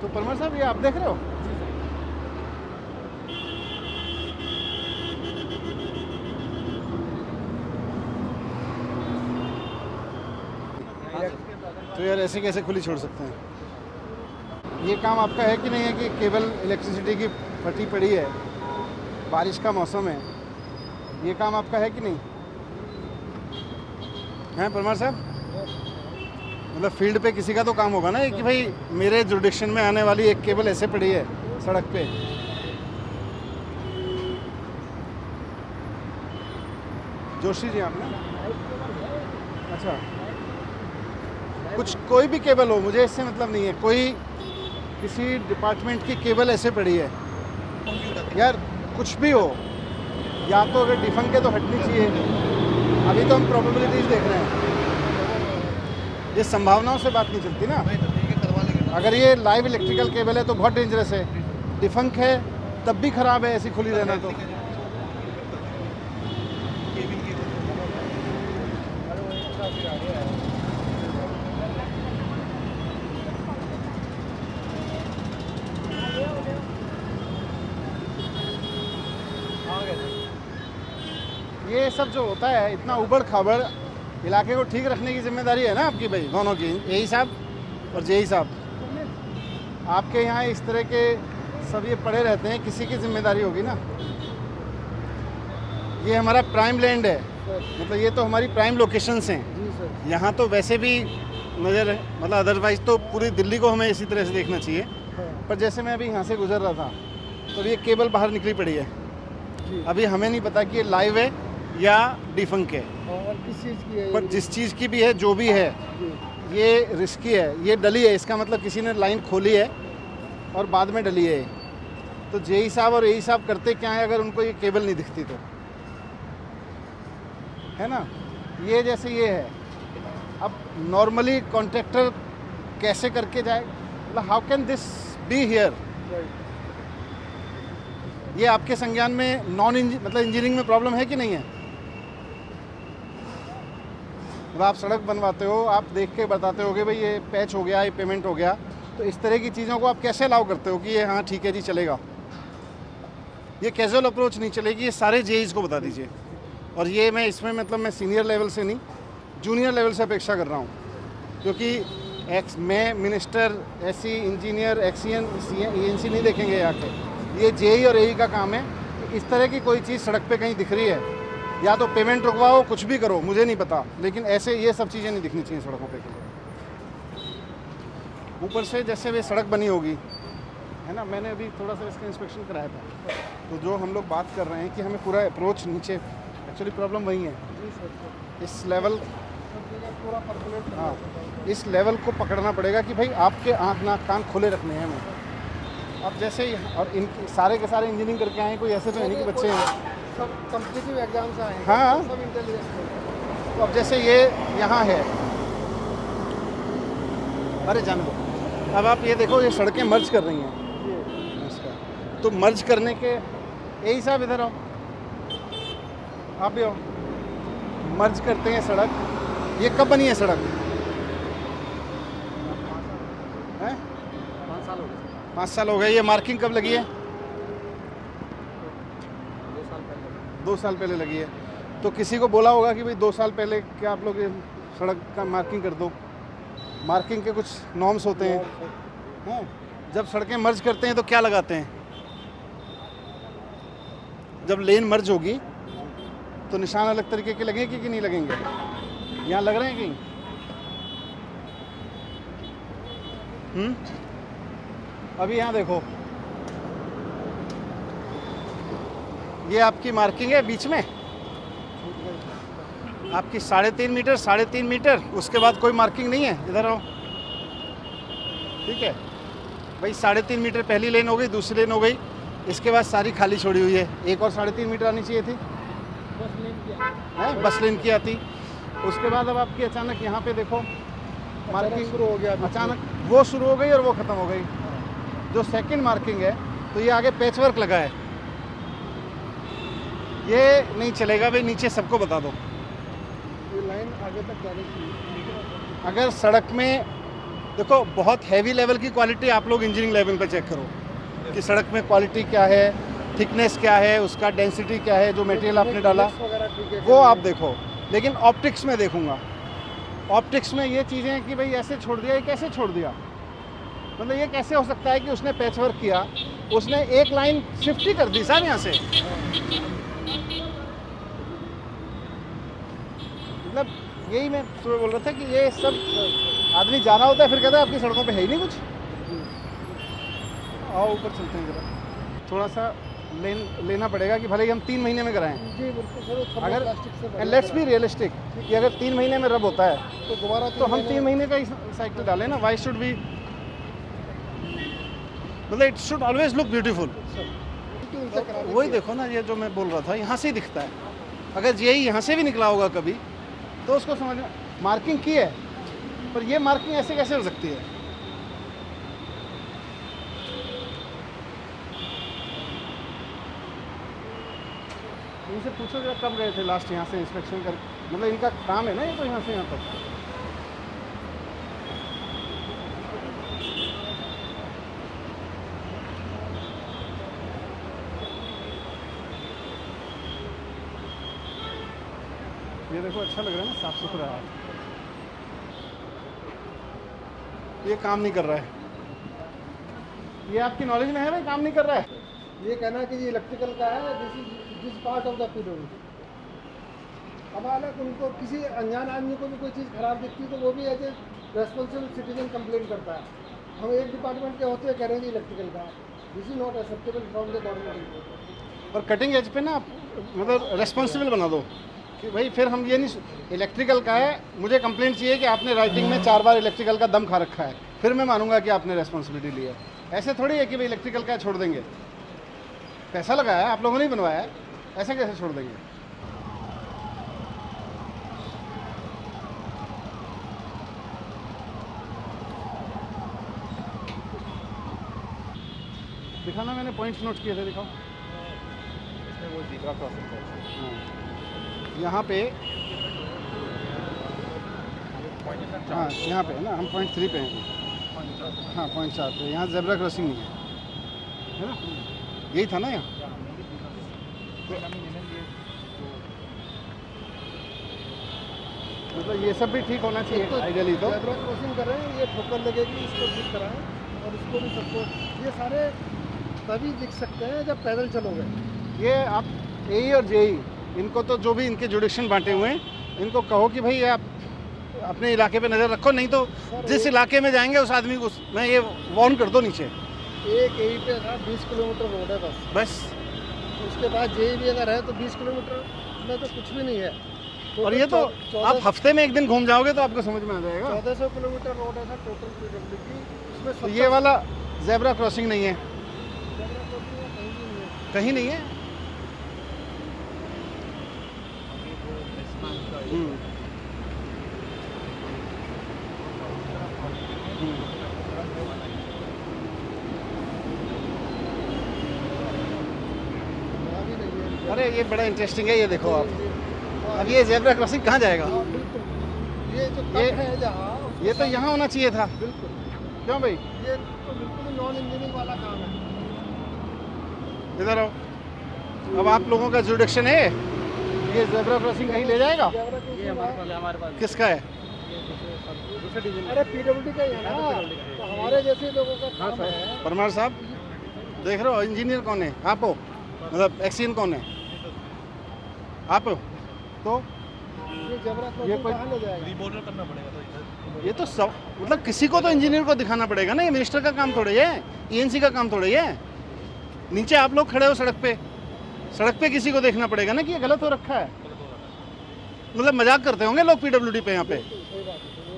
तो परमार साहब ये आप देख रहे हो? तो यार ऐसे कैसे खुली छोड़ सकते हैं? ये काम आपका है कि नहीं है कि केबल इलेक्ट्रिसिटी की फटी पड़ी है, बारिश का मौसम है, ये काम आपका है कि नहीं है परमार साहब? मतलब फील्ड पे किसी का तो काम होगा ना ये कि भाई मेरे जुरिडिक्शन में आने वाली एक केबल ऐसे पड़ी है सड़क पे। जोशी जी आपने? अच्छा, कुछ कोई भी केबल हो, मुझे इससे मतलब नहीं है, कोई किसी डिपार्टमेंट की केबल ऐसे पड़ी है यार, कुछ भी हो, या तो अगर डिफंक है तो हटनी चाहिए। अभी तो हम प्रोबेबिलिटीज देख रहे हैं, ये संभावनाओं से बात नहीं चलती ना। अगर ये लाइव इलेक्ट्रिकल केबल है तो बहुत डेंजरस है, डिफंक है तब भी खराब है ऐसी खुली रहना। तो ये सब जो होता है इतना उबड़ खाबड़, इलाके को ठीक रखने की जिम्मेदारी है ना आपकी भाई, दोनों की, यही साहब और जेई साहब। आपके यहाँ इस तरह के सब ये पड़े रहते हैं, किसी की जिम्मेदारी होगी ना। ये हमारा प्राइम लैंड है, मतलब ये तो हमारी प्राइम लोकेशंस हैं। यहाँ तो वैसे भी नज़र, मतलब अदरवाइज़ तो पूरी दिल्ली को हमें इसी तरह से देखना चाहिए। पर जैसे मैं अभी यहाँ से गुजर रहा था तो ये केबल बाहर निकली पड़ी है, अभी हमें नहीं पता कि ये लाइव है या डिफंक है और किस चीज़ की है, पर जिस चीज़ की भी है, जो भी है, ये रिस्की है, ये डली है, इसका मतलब किसी ने लाइन खोली है और बाद में डली है। तो जेई साहब और एई साहब करते क्या है अगर उनको ये केबल नहीं दिखती तो, है ना। ये जैसे ये है, अब नॉर्मली कॉन्ट्रैक्टर कैसे करके जाए, मतलब how can this be here? ये आपके संज्ञान में मतलब इंजीनियरिंग में प्रॉब्लम है कि नहीं है? मतलब आप सड़क बनवाते हो, आप देख के बताते हो कि भाई ये पैच हो गया, ये पेमेंट हो गया, तो इस तरह की चीज़ों को आप कैसे अलाउ करते हो कि ये हाँ ठीक है जी चलेगा? ये कैजुअल अप्रोच नहीं चलेगी, ये सारे जेईज़ को बता दीजिए। और ये मैं इसमें मतलब मैं सीनियर लेवल से नहीं, जूनियर लेवल से अपेक्षा कर रहा हूँ, क्योंकि मैं minister, SC, engineer, XEN, ENC नहीं देखेंगे यहाँ के, ये जेई और एई का काम है। इस तरह की कोई चीज़ सड़क पे कहीं दिख रही है, या तो पेमेंट रुकवाओ, कुछ भी करो, मुझे नहीं पता, लेकिन ऐसे ये सब चीज़ें नहीं दिखनी चाहिए सड़कों पे। ऊपर से जैसे वे सड़क बनी होगी, है ना, मैंने अभी थोड़ा सा इसका इंस्पेक्शन कराया था, तो जो हम लोग बात कर रहे हैं कि हमें पूरा अप्रोच नीचे, एक्चुअली प्रॉब्लम वही है, इस लेवल, हाँ, इस लेवल को पकड़ना पड़ेगा कि भाई आपके आँख नाक कान खुले रखने हैं हमें। अब जैसे और इन सारे के सारे इंजीनियरिंग करके आए, कोई ऐसे तो नहीं कि बच्चे हैं, सब कॉम्पिटिटिव एग्जाम्स आए हैं, हाँ, सब इंटेलिजेंस। तो अब जैसे ये यहाँ है, अरे जान दो, अब आप ये देखो, ये सड़कें मर्ज कर रही हैं इसका, तो मर्ज करने के, यही साहब इधर आओ, आप भी आओ, मर्ज करते हैं सड़क। ये कब बनी है सड़क? हैं? 5 साल हो गए। 5 साल हो गए। ये मार्किंग कब लगी है? 2 साल पहले। 2 साल पहले लगी है। तो किसी को बोला होगा कि भाई 2 साल पहले क्या आप लोग ये सड़क का मार्किंग कर दो? मार्किंग के कुछ नॉर्म्स होते हैं। जब सड़कें मर्ज करते हैं तो क्या लगाते हैं? जब लेन मर्ज होगी तो निशान अलग तरीके के लगेंगे कि नहीं लगेंगे? यहाँ लग रहे हैं कहीं? अभी यहाँ देखो, ये आपकी मार्किंग है बीच में, आपकी 3.5 मीटर, 3.5 मीटर, उसके बाद कोई मार्किंग नहीं है। इधर आओ, ठीक है भाई, 3.5 मीटर पहली लेन हो गई, दूसरी लेन हो गई, इसके बाद सारी खाली छोड़ी हुई है। एक और 3.5 मीटर आनी चाहिए थी, बस लेन की आती। उसके बाद अब आपकी अचानक यहाँ पे देखो मार्किंग शुरू हो गया, अचानक वो शुरू हो गई और वो ख़त्म हो गई। जो सेकंड मार्किंग है तो ये आगे पैच वर्क लगा है, ये नहीं चलेगा भाई, नीचे सबको बता दो। ये लाइन आगे तक जानी चाहिए। अगर सड़क में देखो बहुत हैवी लेवल की क्वालिटी आप लोग इंजीनियरिंग लेवल पे चेक करो कि सड़क में क्वालिटी क्या है, थिकनेस क्या है, उसका डेंसिटी क्या है, जो मटेरियल आपने डाला वो आप देखो। लेकिन ऑप्टिक्स में देखूंगा, ऑप्टिक्स में ये चीज़ें हैं कि भाई ऐसे छोड़ दिया, ये कैसे छोड़ दिया, मतलब ये कैसे हो सकता है कि उसने पैच वर्क किया, उसने एक लाइन शिफ्ट ही कर दी साहब यहाँ से, मतलब यही मैं सुबह बोल रहा था कि ये सब आदमी जाना होता है फिर कहता है आपकी सड़कों पे है ही नहीं कुछ। आओ ऊपर चलते हैं जरा, थोड़ा सा लेना पड़ेगा कि भले ही हम 3 महीने में कराएं। जी बिल्कुल सर, अगर लेट्स बी रियलिस्टिक कि अगर 3 महीने में रब होता है तो दोबारा तो हम 3 महीने का ही साइकिल डालें ना। वाई शुड बी, मतलब it should always look beautiful. वही देखो ना, ये जो मैं बोल रहा था यहाँ से ही दिखता है, अगर यही यहाँ से भी निकला होगा कभी तो उसको समझ में, मार्किंग की है पर ये मार्किंग ऐसे कैसे हो सकती है। इनसे पूछो जरा कब गए थे लास्ट यहाँ से इंस्पेक्शन कर, मतलब इनका काम है ना ये तो यहाँ से यहाँ तक। ये देखो अच्छा लग रहा है ना, साफ सुथरा है, ये काम नहीं कर रहा है। ये आपकी नॉलेज में है भाई, काम नहीं कर रहा है। ये कहना है कि ये इलेक्ट्रिकल का है, this part of the PWD. अब हालांकि उनको किसी अनजान आदमी को भी कोई चीज़ खराब दिखती है तो वो भी as a responsible citizen complain करता है। हम एक डिपार्टमेंट के होते कह रहे हैं कि इलेक्ट्रिकल का, this is not acceptable from the government. और कटिंग एज पे ना मतलब रेस्पॉन्सिबल बना दो कि भाई फिर हम ये नहीं, इलेक्ट्रिकल का है, मुझे कंप्लेंट चाहिए कि आपने राइटिंग में 4 बार इलेक्ट्रिकल का दम खा रखा है, फिर मैं मानूंगा कि आपने रेस्पॉन्सिबिलिटी ली है। ऐसे थोड़ी है कि भाई इलेक्ट्रिकल का छोड़ देंगे, पैसा लगाया है आप लोगों ने ही बनवाया है, ऐसे कैसे छोड़ देंगे। दिखाना, मैंने पॉइंट्स नोट किए थे, दिखाओ। इसमें वो ज़ीब्रा क्रॉसिंग है यहाँ पे, हाँ यहाँ पे है ना, हम पॉइंट 3 पे हैं। हाँ पॉइंट 4 पे, यहाँ जेब्रा क्रॉसिंग नहीं है ना, यही था ना यहाँ। मतलब ये सब भी ठीक होना चाहिए आइडियली तो। जेब्रा क्रॉसिंग कर रहे हैं, ये ठोकर लगेगी, इसको ठीक कराएं और इसको भी सबको, ये सारे तभी दिख सकते हैं जब पैदल चलोगे। ये आप एई और जेई, इनको तो जो भी इनके जुडिक्शन बांटे हुए हैं, इनको कहो कि भाई आप अपने इलाके पे नज़र रखो, नहीं तो जिस इलाके में जाएंगे उस आदमी को मैं ये वार्न कर दो नीचे। एक यहीं पे था 20 किलोमीटर रोड है बस। उसके बाद जेई भी अगर है तो 20 किलोमीटर में तो कुछ भी नहीं है। तो और ये तो आप हफ्ते में 1 दिन घूम जाओगे तो आपको समझ में आ जाएगा। 1400 किलोमीटर रोड है सर टोटल पीडब्ल्यूडी, उसमें तो ये वाला जेब्रा क्रॉसिंग नहीं है, कहीं नहीं है। अरे ये बड़ा इंटरेस्टिंग है, ये देखो आप, अब ये जेब्रा क्रॉसिंग कहाँ जाएगा। ये जो कट है जहाँ, ये तो यहाँ होना चाहिए था। बिल्कुल। क्यों भाई, ये तो बिल्कुल नॉन इंजीनियरिंग वाला काम है। इधर आओ, अब आप लोगों का जुडिक्शन है, ये जेब्रा क्रॉसिंग कहीं ले जाएगा। ये हमारे पास किसका है? अरे पीडब्ल्यूडी का ही है ना, तो हमारे जैसे लोगों का काम है। परमार साहब देख रहे हो, इंजीनियर कौन है? आप हो, मतलब एक्सीएन कौन है? आप हो। तो ये जेब्रा क्रॉसिंग कहाँ ले जाएगा? रिमॉडल करना पड़ेगा तो इधर। ये तो सब, मतलब किसी को तो इंजीनियर को दिखाना पड़ेगा ना, ये मिनिस्टर का काम थोड़े है, ईएनसी का काम थोड़े है। नीचे आप लोग खड़े हो सड़क पे किसी को देखना पड़ेगा ना कि ये गलत हो रखा है। मतलब मजाक करते होंगे लोग पीडब्ल्यूडी पे, यहाँ पे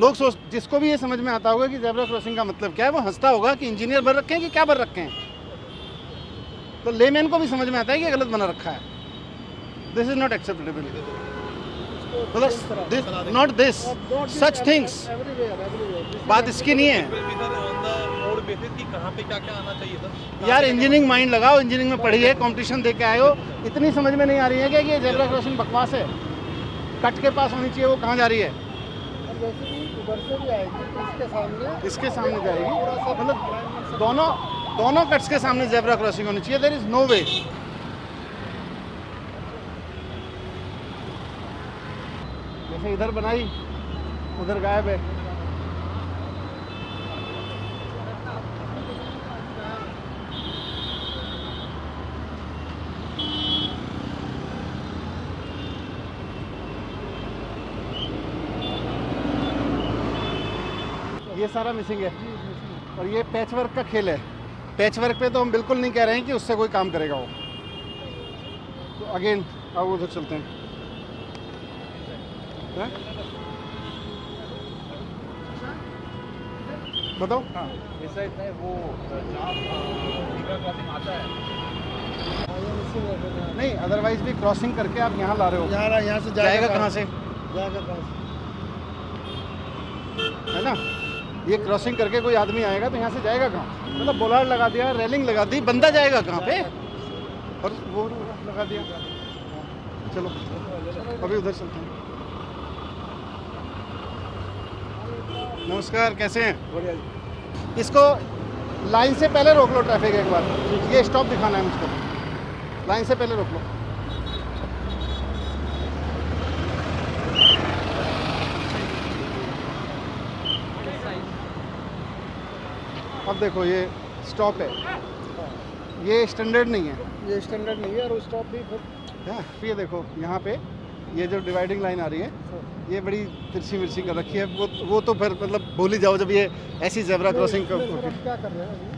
लोग सोच, जिसको भी ये समझ में आता होगा कि जेब्रा क्रॉसिंग का मतलब क्या है, वो हंसता होगा कि इंजीनियर भर रखे हैं कि क्या भर रखे हैं। तो लेमैन को भी समझ में आता है कि ये गलत बना रखा है। दिस इज नॉट एक्सेप्टेबल, मतलब नॉट दिस सच थिंग्स। बात इसकी नहीं है यार, इंजीनियरिंग माइंड लगाओ, इंजीनियरिंग में पढ़ी है, कंपटीशन दे के आए हो, इतनी समझ में नहीं आ रही है कि ये जेब्रा क्रॉसिंग बकवास है, कट के पास होनी चाहिए, वो कहाँ जा रही है। वैसे भी इधर से भी आएगी इसके सामने जाएगी, पूरा सब मतलब दोनों कट्स के सामने जेब्रा क्रॉसिंग होनी चाहिए। देयर इज नो वे। जैसे इधर बनाई उधर गायब है। ये सारा मिसिंग है और ये पैच वर्क का खेल है। पैच वर्क पे तो हम बिल्कुल नहीं कह रहे हैं कि उससे कोई काम करेगा वो। तो अगेन अब उधर चलते हैं। बताओ। हाँ ऐसा इतना है वो जहाँ टीका क्रॉसिंग आता है नहीं, अदरवाइज भी क्रॉसिंग करके आप यहाँ ला रहे हो। यहाँ से जाएगा कहाँ से? जाएगा कहाँ से? है ना, ये क्रॉसिंग करके कोई आदमी आएगा तो यहाँ से जाएगा कहाँ? मतलब बोलार्ड लगा दिया, रेलिंग लगा दी, बंदा जाएगा कहाँ पे? और वो लगा दिया। चलो अभी उधर चलते हैं। नमस्कार, कैसे हैं? बढ़िया। इसको लाइन से पहले रोक लो ट्रैफिक एक बार। ये स्टॉप दिखाना है मुझको, लाइन से पहले रोक लो। अब देखो ये स्टॉप है, ये स्टैंडर्ड नहीं है। ये स्टैंडर्ड नहीं है और स्टॉप भी फिर ये देखो यहाँ पे ये जो डिवाइडिंग लाइन आ रही है ये बड़ी तिरछी मिर्ची कर रखी है। वो तो फिर मतलब भूल ही जाओ जब ये ऐसी जेब्रा क्रॉसिंग कर। क्या कर रहे हैं अभी?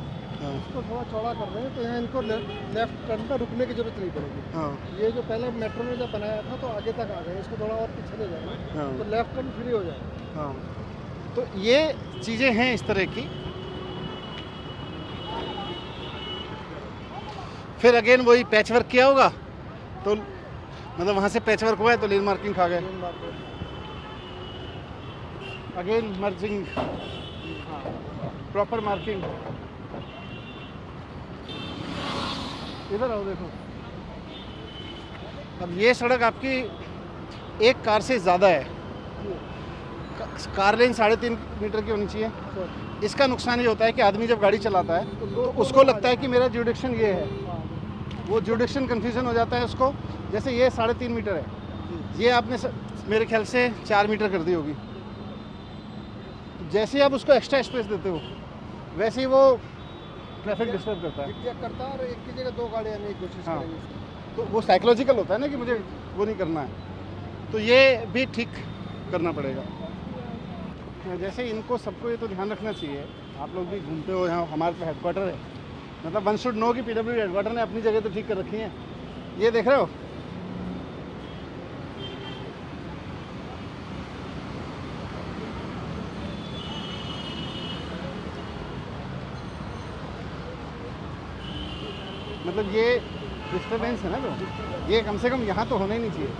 हाँ इसको थोड़ा चौड़ा कर रहे हैं तो यहाँ इनको लेफ्ट टर्न पर रुकने की जरूरत नहीं पड़ेगी। हाँ ये जो पहले मेट्रो में जब बनाया था तो आगे तक आ गए, इसको थोड़ा और पीछे ले जाएंगे हाँ तो लेफ्ट टर्न फ्री हो जाएगा। हाँ, तो ये चीज़ें हैं इस तरह की। फिर अगेन वही पैच वर्क किया होगा तो मतलब वहाँ से पैच वर्क हुआ है तो लेन मार्किंग खा गए। Again merging, proper marking. इधर आओ देखो। अब ये सड़क आपकी एक कार से ज़्यादा है। कार लेन 3.5 मीटर की होनी चाहिए। इसका नुकसान ये होता है कि आदमी जब गाड़ी चलाता है तो उसको लगता है कि मेरा जुडिक्शन ये है, वो जुडिक्शन कन्फ्यूजन हो जाता है उसको। जैसे ये 3.5 मीटर है, ये आपने मेरे ख्याल से 4 मीटर कर दी होगी। जैसे ही आप उसको एक्स्ट्रा स्पेस देते हो वैसे ही वो ट्रैफिक डिस्टर्ब करता है। करता है और एक की जगह दो गाड़ियाँ आने की कोशिश हाँ। करेंगे। तो वो साइकोलॉजिकल होता है ना कि मुझे वो नहीं करना है, तो ये भी ठीक करना पड़ेगा। जैसे इनको सबको ये तो ध्यान रखना चाहिए। आप लोग भी घूमते हो, यहाँ हमारे तो हेडक्वार्टर है, मतलब वन शुड नो कि PWD हेडक्वार्टर ने अपनी जगह तो ठीक कर रखी है। ये देख रहे हो, मतलब ये डिस्टर्बेंस है ना, जो ये कम से कम यहाँ तो होना ही नहीं चाहिए।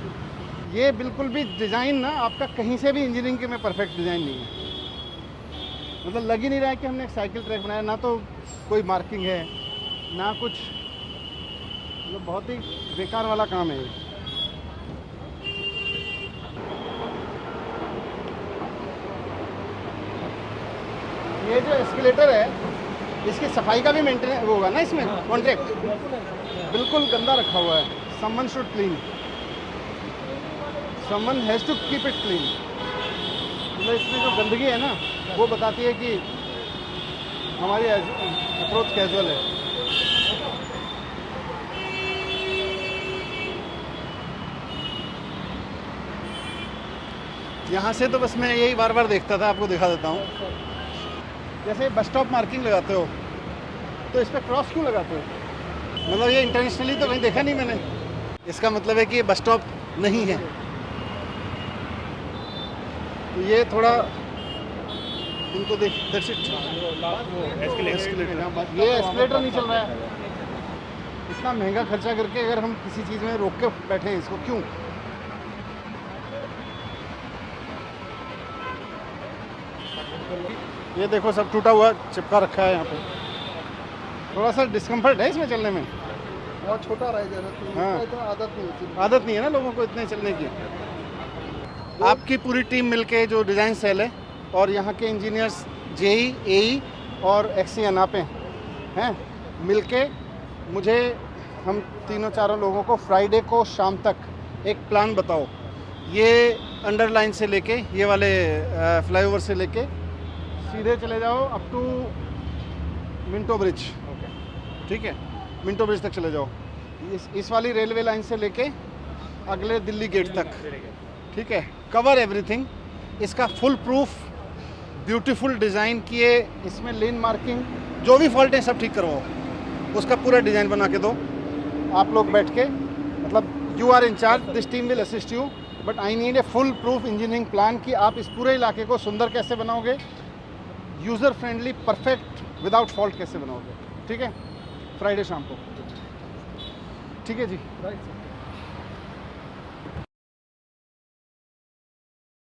ये बिल्कुल भी डिज़ाइन ना आपका कहीं से भी इंजीनियरिंग के में परफेक्ट डिज़ाइन नहीं है। मतलब लग ही नहीं रहा है कि हमने एक साइकिल ट्रैक बनाया, ना तो कोई मार्किंग है ना कुछ, मतलब बहुत ही बेकार वाला काम है ये। ये जो एस्केलेटर है इसकी सफाई का भी मेंटेनेंस होगा ना इसमें, कॉन्ट्रैक्ट बिल्कुल गंदा रखा हुआ है। Someone should clean, someone has to keep it clean. मतलब इसमें जो गंदगी है ना वो बताती है कि हमारी अप्रोच कैजुअल है। यहाँ से तो बस मैं यही बार बार देखता था, आपको दिखा देता हूँ। जैसे बस स्टॉप मार्किंग लगाते हो तो इस पर क्रॉस क्यों लगाते हो? मतलब ये इंटरनेशनली तो कहीं देखा नहीं मैंने। इसका मतलब है कि ये बस स्टॉप नहीं है। तो ये थोड़ा इनको देख, ये एस्केलेटर नहीं चल रहा है। इतना महंगा खर्चा करके अगर हम किसी चीज़ में रोक के बैठे हैं इसको क्यों? ये देखो सब टूटा हुआ चिपका रखा है यहाँ पे। थोड़ा सा डिस्कम्फर्ट है इसमें चलने में। बहुत छोटा रह जाएगा तो हाँ। इतना आदत नहीं होती। आदत नहीं है ना लोगों को इतने चलने की। आपकी पूरी टीम मिलके जो डिज़ाइन सेल है और यहाँ के इंजीनियर्स जेई, एई और एक्सीएन आप हैं मिलके मुझे, हम तीनों चारों लोगों को फ्राइडे को शाम तक एक प्लान बताओ। ये अंडरलाइन से लेके, ये वाले फ्लाईओवर से लेके सीधे चले जाओ अप टू मिंटो ब्रिज, ठीक है, मिंटो ब्रिज तक चले जाओ। इस वाली रेलवे लाइन से लेके अगले दिल्ली गेट तक, ठीक है, कवर एवरीथिंग। इसका फुल प्रूफ ब्यूटीफुल डिज़ाइन किए, इसमें लेन मार्किंग, जो भी फॉल्ट है सब ठीक करवाओ, उसका पूरा डिज़ाइन बना के दो। आप लोग बैठ के, मतलब you are in charge, this team will assist you, but I need a full proof engineering plan कि आप इस पूरे इलाके को सुंदर कैसे बनाओगे, user friendly, perfect, without fault कैसे बनाओगे, ठीक है, फ्राइडे शाम को, ठीक है जी। Right sir.